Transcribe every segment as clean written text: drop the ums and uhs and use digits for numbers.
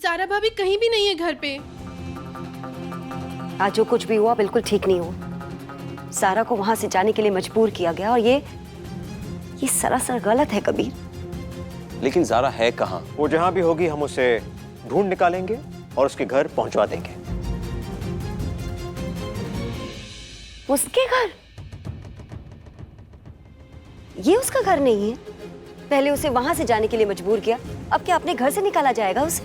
ज़ारा भाभी कहीं भी नहीं है घर पे। आज जो कुछ भी हुआ बिल्कुल ठीक नहीं हुआ। ज़ारा को वहां से जाने के लिए मजबूर किया गया और ये सरासर गलत है कबीर। लेकिन ज़ारा है कहाँ? वो जहां भी होगी हम उसे ढूंढ निकालेंगे और उसके घर पहुंचवा देंगे। उसके घर? ये उसका घर नहीं है। पहले उसे वहां से जाने के लिए मजबूर किया, अब क्या अपने घर से निकाला जाएगा उसे?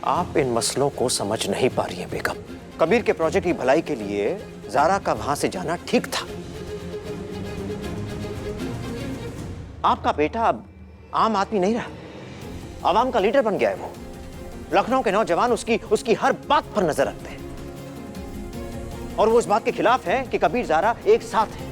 आप इन मसलों को समझ नहीं पा रही हैं बेगम। कबीर के प्रोजेक्ट की भलाई के लिए ज़ारा का वहां से जाना ठीक था। आपका बेटा अब आम आदमी नहीं रहा, आवाम का लीडर बन गया है वो। लखनऊ के नौजवान उसकी हर बात पर नजर रखते हैं और वो इस बात के खिलाफ है कि कबीर ज़ारा एक साथ है।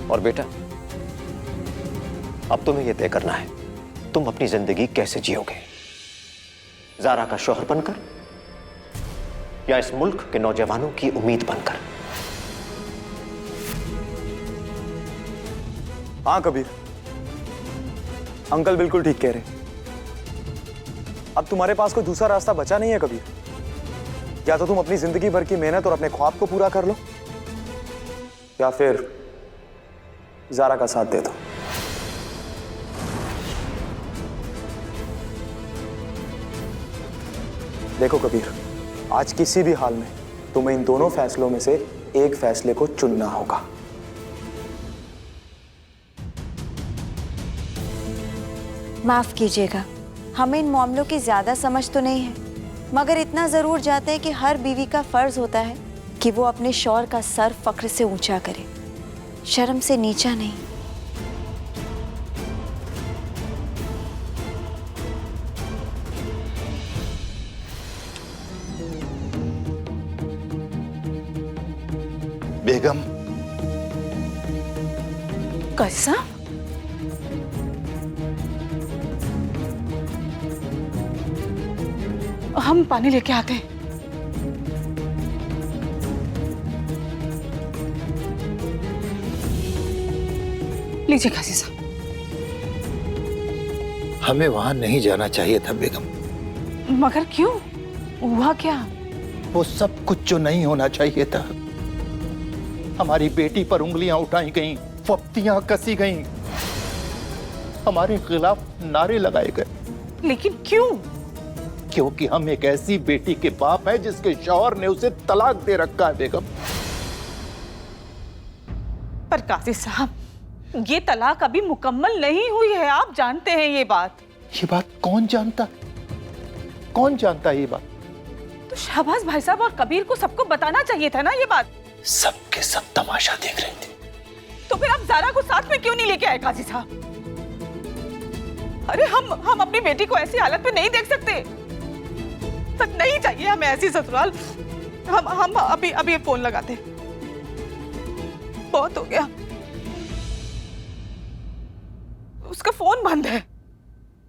और बेटा, अब तुम्हें यह तय करना है तुम अपनी जिंदगी कैसे जियोगे, ज़ारा का शौहर बनकर या इस मुल्क के नौजवानों की उम्मीद बनकर। हाँ कबीर, अंकल बिल्कुल ठीक कह रहे। अब तुम्हारे पास कोई दूसरा रास्ता बचा नहीं है कबीर। या तो तुम अपनी जिंदगी भर की मेहनत और अपने ख्वाब को पूरा कर लो, या फिर ज़ारा का साथ दे दो। देखो कबीर, आज किसी भी हाल में तुम्हें इन दोनों फैसलों में से एक फैसले को चुनना होगा। माफ कीजिएगा, हमें इन मामलों की ज्यादा समझ तो नहीं है, मगर इतना जरूर जानते हैं कि हर बीवी का फर्ज होता है कि वो अपने शौहर का सर फख्र से ऊंचा करे, शर्म से नीचा नहीं। बेगम, कैसा? हम पानी लेके आते हैं। लीजिए काजी साहब। हमें वहां नहीं जाना चाहिए था बेगम। मगर क्यों? हुआ क्या? वो सब कुछ जो नहीं होना चाहिए था। हमारी बेटी पर उंगलियां उठाई गईं, फप्तियां कसी गईं, हमारे खिलाफ नारे लगाए गए। लेकिन क्यों? क्योंकि हम एक ऐसी बेटी के बाप हैं जिसके शौहर ने उसे तलाक दे रखा है बेगम। पर काजी साहब, ये तलाक अभी मुकम्मल नहीं हुई है, आप जानते हैं ये बात। ये बात कौन जानता है? कौन जानता है ये बात? तो शहबाज भाई साहब और कबीर को सबको बताना चाहिए था ना ये बात। सबके सब तमाशा देख रहे थे। तो फिर आप ज़ारा को साथ में क्यों नहीं लेके आए काजी साहब? अरे हम अपनी बेटी को ऐसी हालत में नहीं देख सकते। तक नहीं चाहिए हमें ऐसी ससुराल। हम अभी फोन लगाते। बहुत हो गया, उसका फोन बंद है।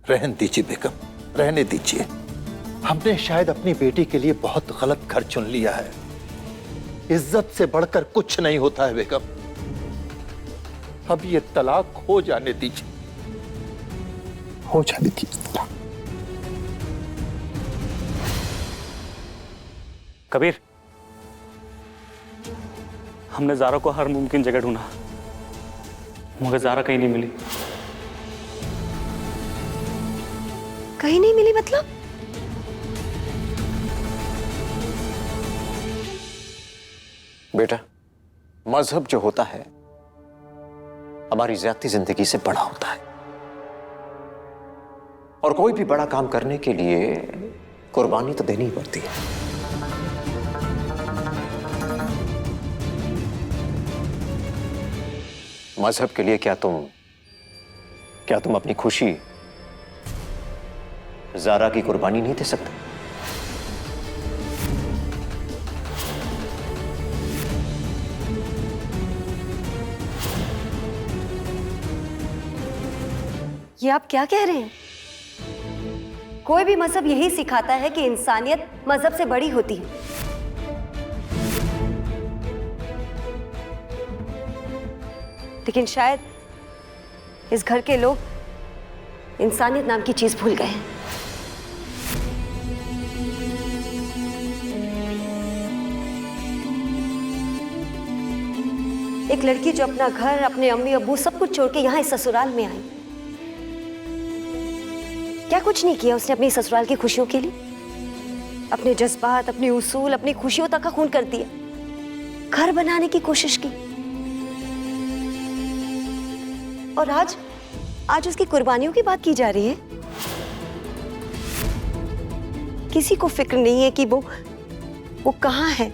रहने दीजिए बेगम, रहने दीजिए। हमने शायद अपनी बेटी के लिए बहुत गलत घर चुन लिया है। इज्जत से बढ़कर कुछ नहीं होता है बेगम। अब ये तलाक हो जाने दीजिए, हो जाने दीजिए तलाक। कबीर, हमने ज़ारा को हर मुमकिन जगह ढूंढा, मगर ज़ारा कहीं नहीं मिली। कहीं नहीं मिली मतलब? बेटा, मजहब जो होता है हमारी ज़ाती जिंदगी से बड़ा होता है और कोई भी बड़ा काम करने के लिए कुर्बानी तो देनी ही पड़ती है। मजहब के लिए क्या तुम अपनी खुशी ज़ारा की कुर्बानी नहीं दे सकते? ये आप क्या कह रहे हैं? कोई भी मजहब यही सिखाता है कि इंसानियत मजहब से बड़ी होती है। लेकिन शायद इस घर के लोग इंसानियत नाम की चीज भूल गए हैं। एक लड़की जो अपना घर, अपने अम्मी अब्बू सब कुछ छोड़ के यहाँ इस ससुराल में आई, क्या कुछ नहीं किया उसने अपनी ससुराल की खुशियों के लिए? अपने जज्बात, अपने उसूल, अपनी खुशियों तक का खून कर दिया, घर बनाने की कोशिश की। और आज उसकी कुर्बानियों की बात की जा रही है। किसी को फिक्र नहीं है कि वो कहाँ है,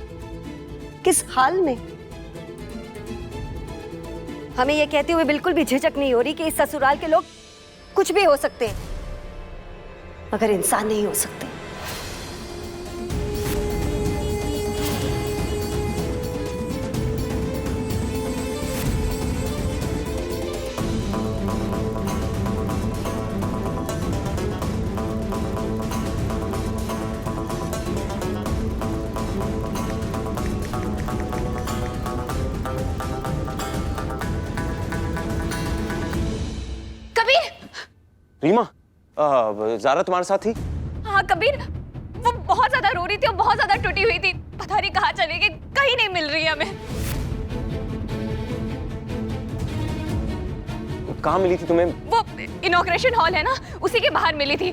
किस हाल में। हमें यह कहते हुए बिल्कुल भी झिझक नहीं हो रही कि इस ससुराल के लोग कुछ भी हो सकते हैं, मगर इंसान नहीं हो सकते। रीमा, ज़ारा तुम्हारे साथ थी? हाँ कबीर, वो बहुत ज्यादा रो रही थी और बहुत ज्यादा टूटी हुई थी। पता नहीं कहाँ चली गई, कहीं नहीं मिल रही हमें। कहाँ मिली थी तुम्हें? वो इनॉग्रेशन हॉल है ना, उसी के बाहर मिली थी।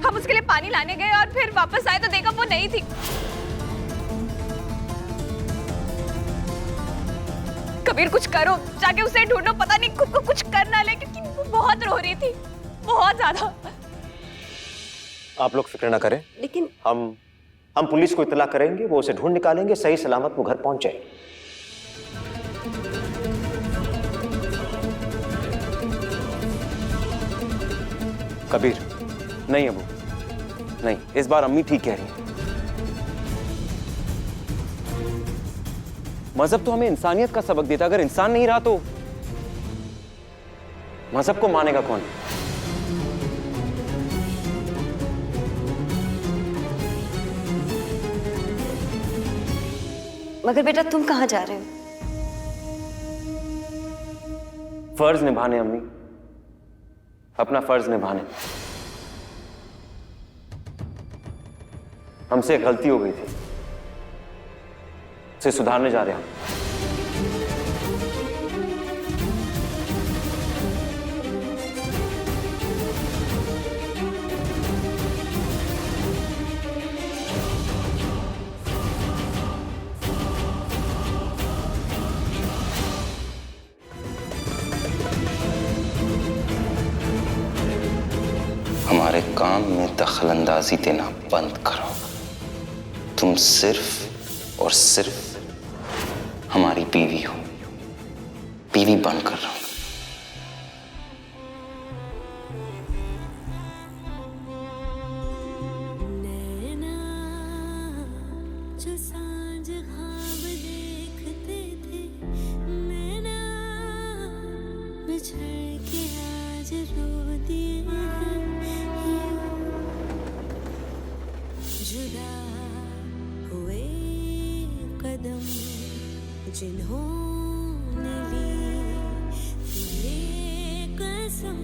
हम उसके लिए पानी लाने गए और फिर वापस आए तो देखा वो नहीं थी। कबीर कुछ करो, जाके उसे ढूंढो, पता नहीं खुद को कुछ करना ले, क्योंकि वो बहुत रो रही थी, बहुत ज्यादा। आप लोग फिक्र ना करें, लेकिन हम पुलिस को इत्तला करेंगे, वो उसे ढूंढ निकालेंगे, सही सलामत वो घर पहुंच जाएगी। कबीर, नहीं अबू, नहीं, इस बार अम्मी ठीक कह रही है। मजहब तो हमें इंसानियत का सबक देता, अगर इंसान नहीं रहा तो मजहब को मानेगा कौन? मगर बेटा तुम कहाँ जा रहे हो? फर्ज निभाने अम्मी, अपना फर्ज निभाने। हमसे एक गलती हो गई थी, उसे सुधारने जा रहे हैं। हमारे काम में दखलंदाजी देना बंद करो। तुम सिर्फ और सिर्फ हमारी बीवी हो, बीवी बनकर रहो। जो सांझ ख्वाब देखते थे, नैना बिछड़ के आज रो दिए हैं। जुदा हुए कदम जिन्होंने ली ये कसम,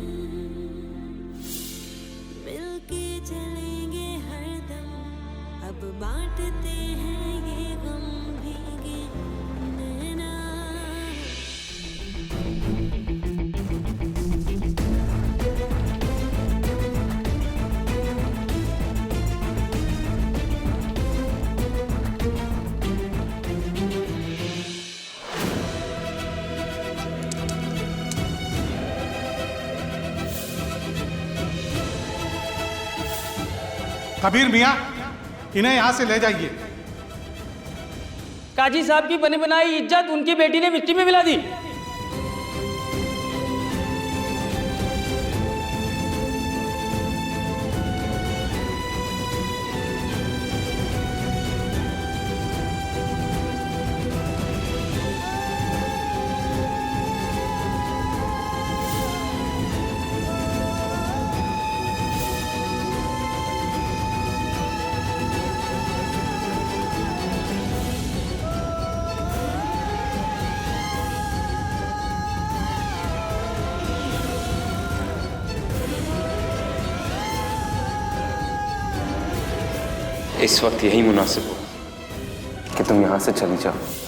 मिलके चलेंगे हरदम, अब बांटते हैं ये गम भीगे नैना। कबीर मियाँ, इन्हें यहाँ से ले जाइए। काजी साहब की बनी बनाई इज्जत उनकी बेटी ने मिट्टी में मिला दी। इस वक्त यही मुनासिब हो कि तुम यहां से चली जाओ